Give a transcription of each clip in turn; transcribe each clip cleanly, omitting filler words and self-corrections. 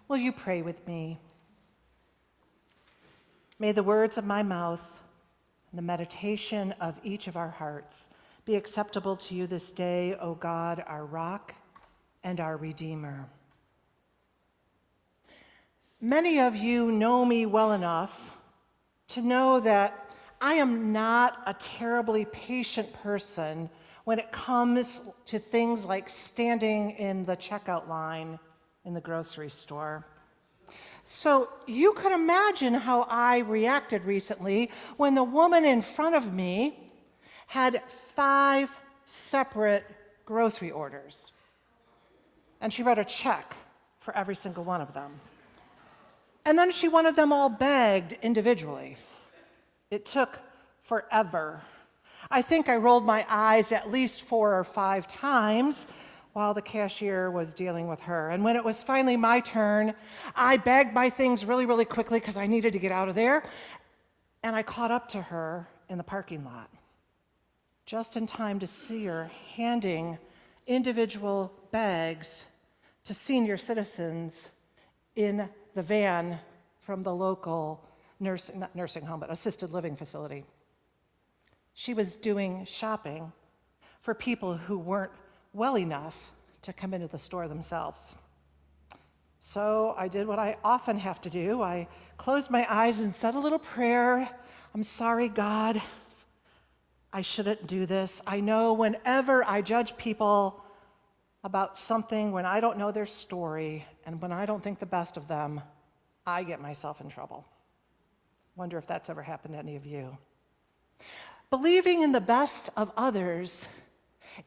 Will you pray with me? May the words of my mouth and the meditation of each of our hearts be acceptable to you this day, O God, our rock and our Redeemer. Many of you know me well enough to know that I am not a terribly patient person when it comes to things like standing in the checkout line in the grocery store. So you could imagine how I reacted recently when the woman in front of me had 5 separate grocery orders. And she wrote a check for every single one of them. And then she wanted them all bagged individually. It took forever. I think I rolled my eyes at least 4 or 5 times while the cashier was dealing with her. And when it was finally my turn, I bagged my things really, really quickly because I needed to get out of there. And I caught up to her in the parking lot, just in time to see her handing individual bags to senior citizens in the van from the local nursing home, but assisted living facility. She was doing shopping for people who weren't well enough to come into the store themselves. So I did what I often have to do. I closed my eyes and said a little prayer. I'm sorry, God. I shouldn't do this. I know whenever I judge people about something, when I don't know their story and when I don't think the best of them, I get myself in trouble. Wonder if that's ever happened to any of you. Believing in the best of others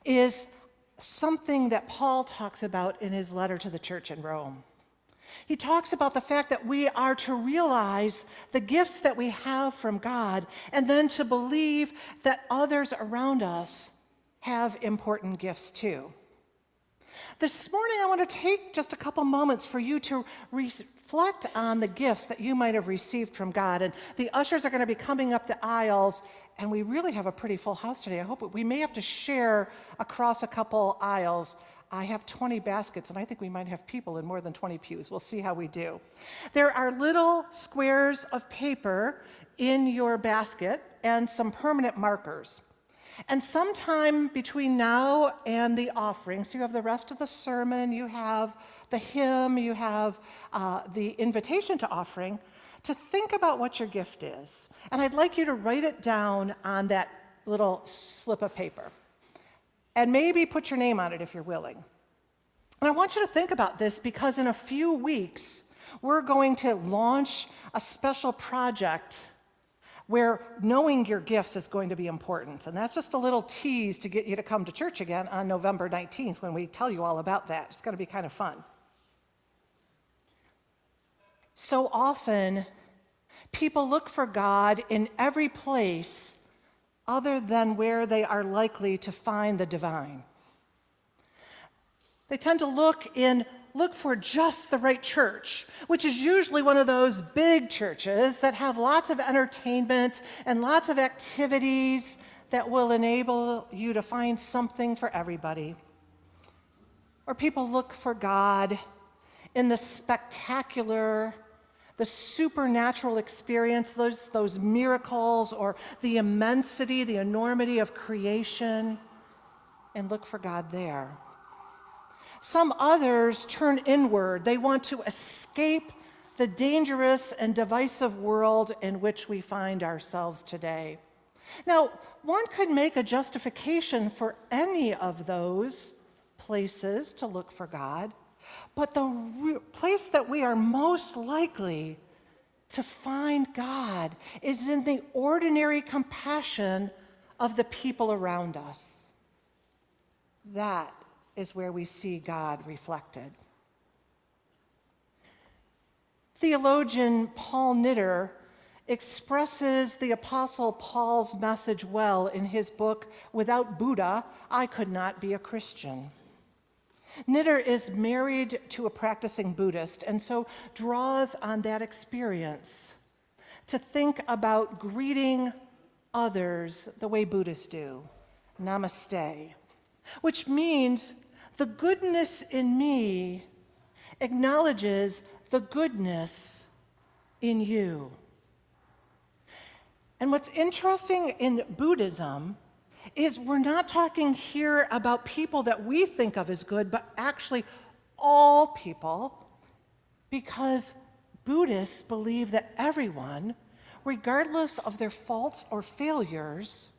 is something that Paul talks about in his letter to the church in Rome. He talks about the fact that we are to realize the gifts that we have from God and then to believe that others around us have important gifts too. This morning, I want to take just a couple moments for you to reflect on the gifts that you might have received from God. And the ushers are going to be coming up the aisles, and we really have a pretty full house today. I hope we may have to share across a couple aisles. I have 20 baskets, and I think we might have people in more than 20 pews. We'll see how we do. There are little squares of paper in your basket and some permanent markers. And sometime between now and the offering, so you have the rest of the sermon, you have the hymn, you have the invitation to offering, to think about what your gift is. And I'd like you to write it down on that little slip of paper. And maybe put your name on it if you're willing. And I want you to think about this because in a few weeks, we're going to launch a special project where knowing your gifts is going to be important. And that's just a little tease to get you to come to church again on November 19th when we tell you all about that. It's going to be kind of fun. So often, people look for God in every place other than where they are likely to find the divine. They tend to look for just the right church, which is usually one of those big churches that have lots of entertainment and lots of activities that will enable you to find something for everybody. Or people look for God in the spectacular, the supernatural experience, those miracles, or the immensity, the enormity of creation, and look for God there. Some others turn inward. They want to escape the dangerous and divisive world in which we find ourselves today. Now, one could make a justification for any of those places to look for God, but the place that we are most likely to find God is in the ordinary compassion of the people around us. That is where we see God reflected. Theologian Paul Knitter expresses the Apostle Paul's message well in his book, Without Buddha, I Could Not Be a Christian. Knitter is married to a practicing Buddhist and so draws on that experience to think about greeting others the way Buddhists do, namaste, which means the goodness in me acknowledges the goodness in you. And what's interesting in Buddhism is we're not talking here about people that we think of as good, but actually all people, because Buddhists believe that everyone, regardless of their faults or failures,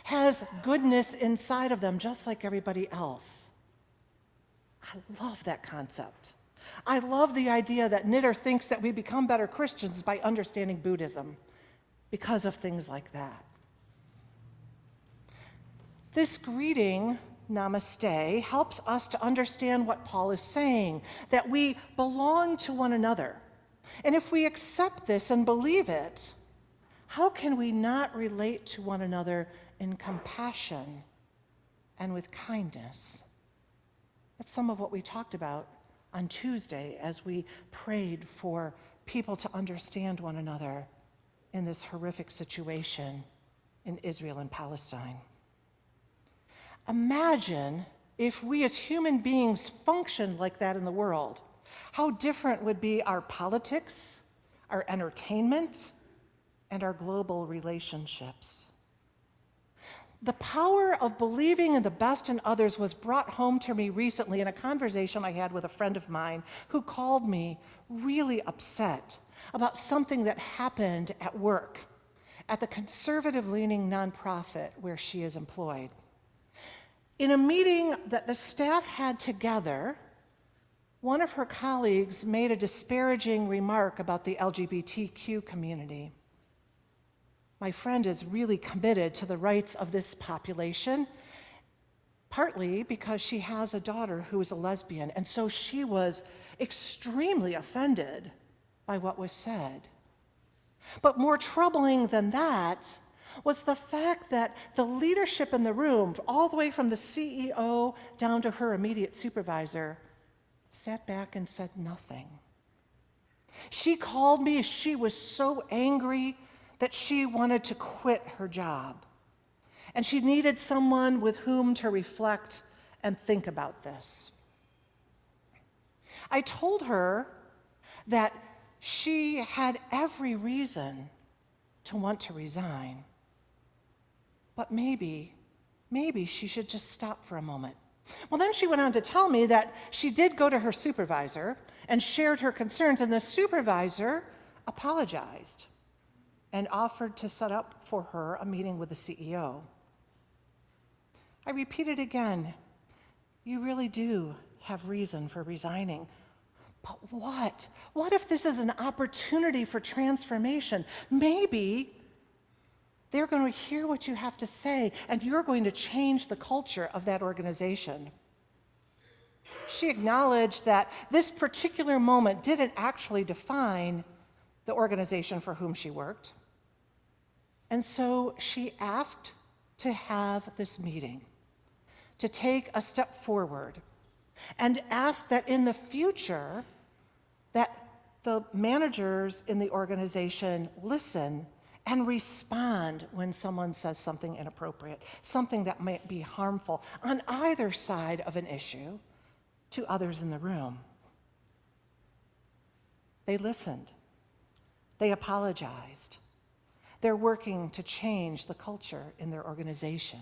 has goodness inside of them just like everybody else. I love that concept. I love the idea that Knitter thinks that we become better Christians by understanding Buddhism because of things like that. This greeting, namaste, helps us to understand what Paul is saying, that we belong to one another. And if we accept this and believe it, how can we not relate to one another in compassion and with kindness? That's some of what we talked about on Tuesday as we prayed for people to understand one another in this horrific situation in Israel and Palestine. Imagine if we as human beings functioned like that in the world. How different would be our politics, our entertainment, and our global relationships. The power of believing in the best in others was brought home to me recently in a conversation I had with a friend of mine who called me really upset about something that happened at work at the conservative-leaning nonprofit where she is employed. In a meeting that the staff had together, one of her colleagues made a disparaging remark about the LGBTQ community. My friend is really committed to the rights of this population, partly because she has a daughter who is a lesbian, and so she was extremely offended by what was said. But more troubling than that was the fact that the leadership in the room, all the way from the CEO down to her immediate supervisor, sat back and said nothing. She called me. She was so angry that she wanted to quit her job. And she needed someone with whom to reflect and think about this. I told her that she had every reason to want to resign, but maybe she should just stop for a moment. Well, then she went on to tell me that she did go to her supervisor and shared her concerns, and the supervisor apologized and offered to set up for her a meeting with the CEO. I repeated again, you really do have reason for resigning. But what? What if this is an opportunity for transformation? Maybe they're going to hear what you have to say, and you're going to change the culture of that organization. She acknowledged that this particular moment didn't actually define the organization for whom she worked. And so she asked to have this meeting, to take a step forward, and ask that in the future that the managers in the organization listen and respond when someone says something inappropriate, something that might be harmful on either side of an issue to others in the room. They listened. They apologized. They're working to change the culture in their organization.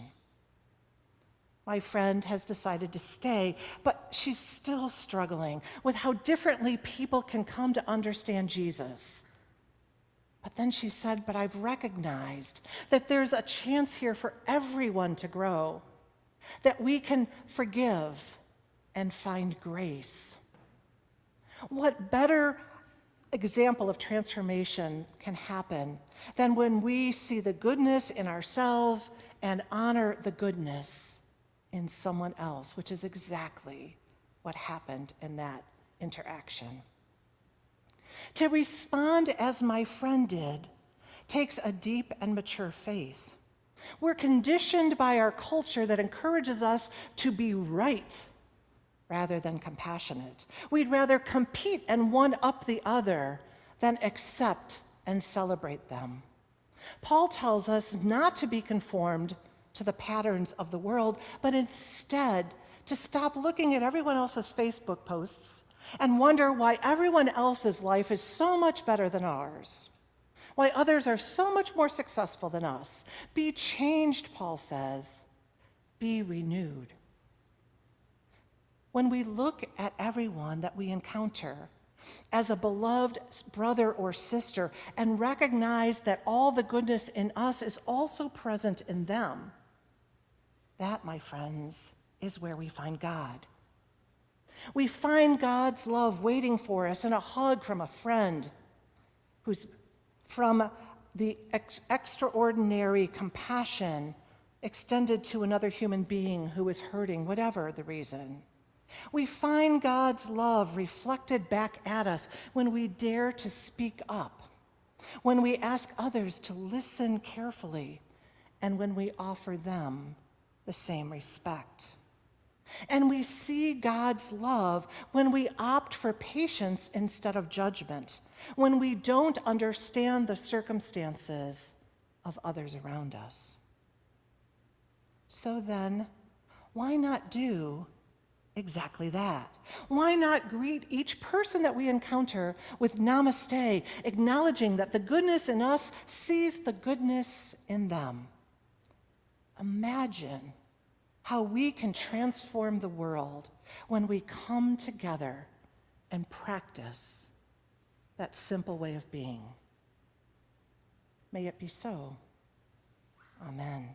My friend has decided to stay, but she's still struggling with how differently people can come to understand Jesus. But then she said, but I've recognized that there's a chance here for everyone to grow, that we can forgive and find grace. What better example of transformation can happen than when we see the goodness in ourselves and honor the goodness in someone else, which is exactly what happened in that interaction. To respond as my friend did takes a deep and mature faith. We're conditioned by our culture that encourages us to be right rather than compassionate. We'd rather compete and one-up the other than accept and celebrate them. Paul tells us not to be conformed to the patterns of the world, but instead to stop looking at everyone else's Facebook posts and wonder why everyone else's life is so much better than ours, why others are so much more successful than us. Be changed, Paul says. Be renewed. When we look at everyone that we encounter as a beloved brother or sister and recognize that all the goodness in us is also present in them, that, my friends, is where we find God. We find God's love waiting for us in a hug from a friend, from the extraordinary compassion extended to another human being who is hurting, whatever the reason. We find God's love reflected back at us when we dare to speak up, when we ask others to listen carefully, and when we offer them the same respect. And we see God's love when we opt for patience instead of judgment, when we don't understand the circumstances of others around us. So then, why not do exactly that? Why not greet each person that we encounter with namaste, acknowledging that the goodness in us sees the goodness in them? Imagine how we can transform the world when we come together and practice that simple way of being. May it be so. Amen.